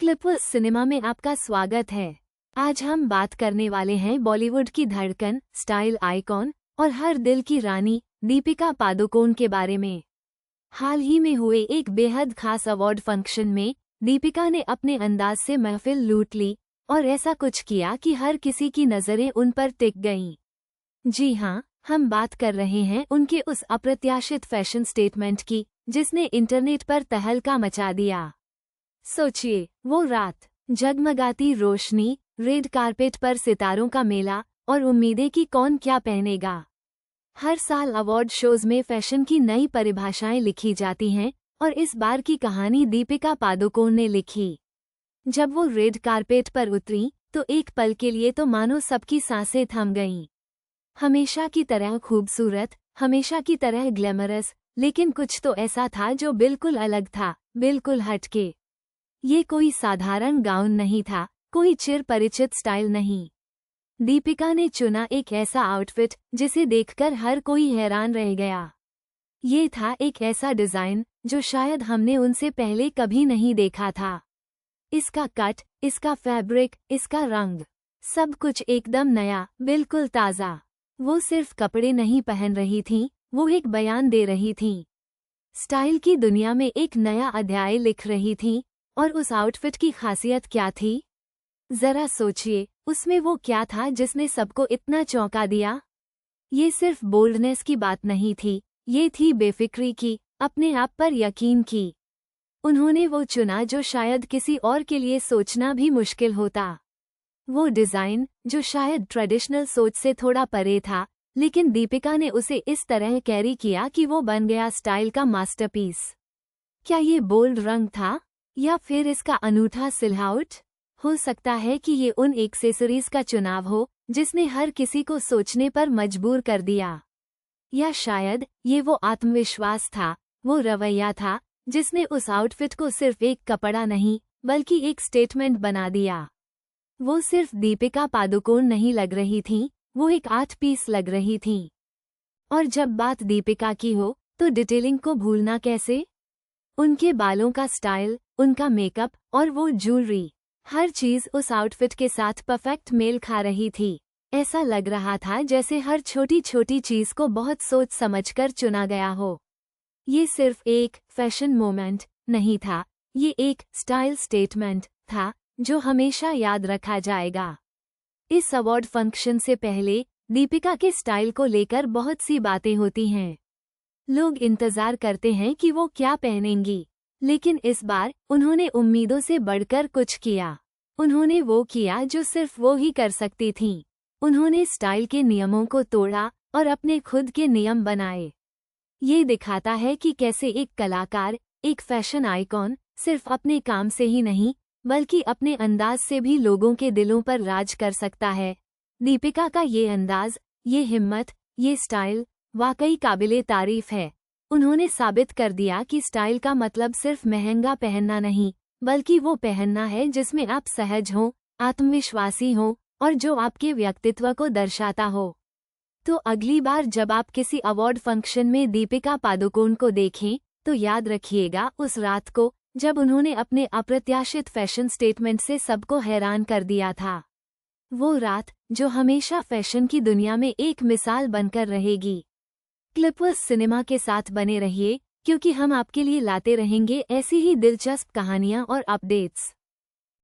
Clippers cinema में आपका स्वागत है। आज हम बात करने वाले हैं बॉलीवुड की धड़कन, स्टाइल आइकॉन और हर दिल की रानी दीपिका पादुकोण के बारे में। हाल ही में हुए एक बेहद खास अवार्ड फंक्शन में दीपिका ने अपने अंदाज से महफिल लूट ली और ऐसा कुछ किया कि हर किसी की नज़रें उन पर टिक गईं। जी हाँ, हम बात कर रहे हैं उनके उस अप्रत्याशित फैशन स्टेटमेंट की जिसने इंटरनेट पर तहलका मचा दिया। सोचिए, वो रात, जगमगाती रोशनी, रेड कारपेट पर सितारों का मेला और उम्मीदें कि कौन क्या पहनेगा। हर साल अवार्ड शोज में फैशन की नई परिभाषाएं लिखी जाती हैं और इस बार की कहानी दीपिका पादुकोण ने लिखी। जब वो रेड कारपेट पर उतरी तो एक पल के लिए तो मानो सबकी सांसें थम गईं। हमेशा की तरह खूबसूरत, हमेशा की तरह ग्लैमरस, लेकिन कुछ तो ऐसा था जो बिल्कुल अलग था, बिल्कुल हटके। ये कोई साधारण गाउन नहीं था, कोई चिर परिचित स्टाइल नहीं। दीपिका ने चुना एक ऐसा आउटफिट जिसे देखकर हर कोई हैरान रह गया। ये था एक ऐसा डिजाइन जो शायद हमने उनसे पहले कभी नहीं देखा था। इसका कट, इसका फैब्रिक, इसका रंग, सब कुछ एकदम नया, बिल्कुल ताज़ा। वो सिर्फ कपड़े नहीं पहन रही थीं, वो एक बयान दे रही थीं। स्टाइल की दुनिया में एक नया अध्याय लिख रही थीं। और उस आउटफिट की खासियत क्या थी? जरा सोचिए, उसमें वो क्या था जिसने सबको इतना चौंका दिया? ये सिर्फ बोल्डनेस की बात नहीं थी, ये थी बेफिक्री की, अपने आप पर यकीन की। उन्होंने वो चुना जो शायद किसी और के लिए सोचना भी मुश्किल होता। वो डिज़ाइन जो शायद ट्रेडिशनल सोच से थोड़ा परे था, लेकिन दीपिका ने उसे इस तरह कैरी किया कि वो बन गया स्टाइल का मास्टरपीस। क्या ये बोल्ड रंग था? या फिर इसका अनूठा सिलहाउट? हो सकता है कि ये उन एक्सेसरीज का चुनाव हो जिसने हर किसी को सोचने पर मजबूर कर दिया। या शायद ये वो आत्मविश्वास था, वो रवैया था जिसने उस आउटफिट को सिर्फ एक कपड़ा नहीं बल्कि एक स्टेटमेंट बना दिया। वो सिर्फ दीपिका पादुकोण नहीं लग रही थीं, वो एक आर्ट पीस लग रही थीं। और जब बात दीपिका की हो तो डिटेलिंग को भूलना कैसे? उनके बालों का स्टाइल, उनका मेकअप और वो ज्वेलरी, हर चीज उस आउटफिट के साथ परफेक्ट मेल खा रही थी। ऐसा लग रहा था जैसे हर छोटी छोटी चीज को बहुत सोच समझकर चुना गया हो। ये सिर्फ एक फैशन मोमेंट नहीं था, ये एक स्टाइल स्टेटमेंट था जो हमेशा याद रखा जाएगा। इस अवार्ड फंक्शन से पहले दीपिका के स्टाइल को लेकर बहुत सी बातें होती हैं। लोग इंतजार करते हैं कि वो क्या पहनेंगी, लेकिन इस बार उन्होंने उम्मीदों से बढ़कर कुछ किया। उन्होंने वो किया जो सिर्फ वो ही कर सकती थीं। उन्होंने स्टाइल के नियमों को तोड़ा और अपने खुद के नियम बनाए। ये दिखाता है कि कैसे एक कलाकार, एक फैशन आइकॉन, सिर्फ अपने काम से ही नहीं बल्कि अपने अंदाज से भी लोगों के दिलों पर राज कर सकता है। दीपिका का ये अंदाज, ये हिम्मत, ये स्टाइल वाकई काबिले तारीफ है। उन्होंने साबित कर दिया कि स्टाइल का मतलब सिर्फ महंगा पहनना नहीं, बल्कि वो पहनना है जिसमें आप सहज हों, आत्मविश्वासी हों और जो आपके व्यक्तित्व को दर्शाता हो। तो अगली बार जब आप किसी अवार्ड फंक्शन में दीपिका पादुकोण को देखें, तो याद रखिएगा उस रात को जब उन्होंने अपने अप्रत्याशित फैशन स्टेटमेंट से सबको हैरान कर दिया था। वो रात जो हमेशा फैशन की दुनिया में एक मिसाल बनकर रहेगी। क्लिपर्स सिनेमा के साथ बने रहिए, क्योंकि हम आपके लिए लाते रहेंगे ऐसी ही दिलचस्प कहानियां और अपडेट्स।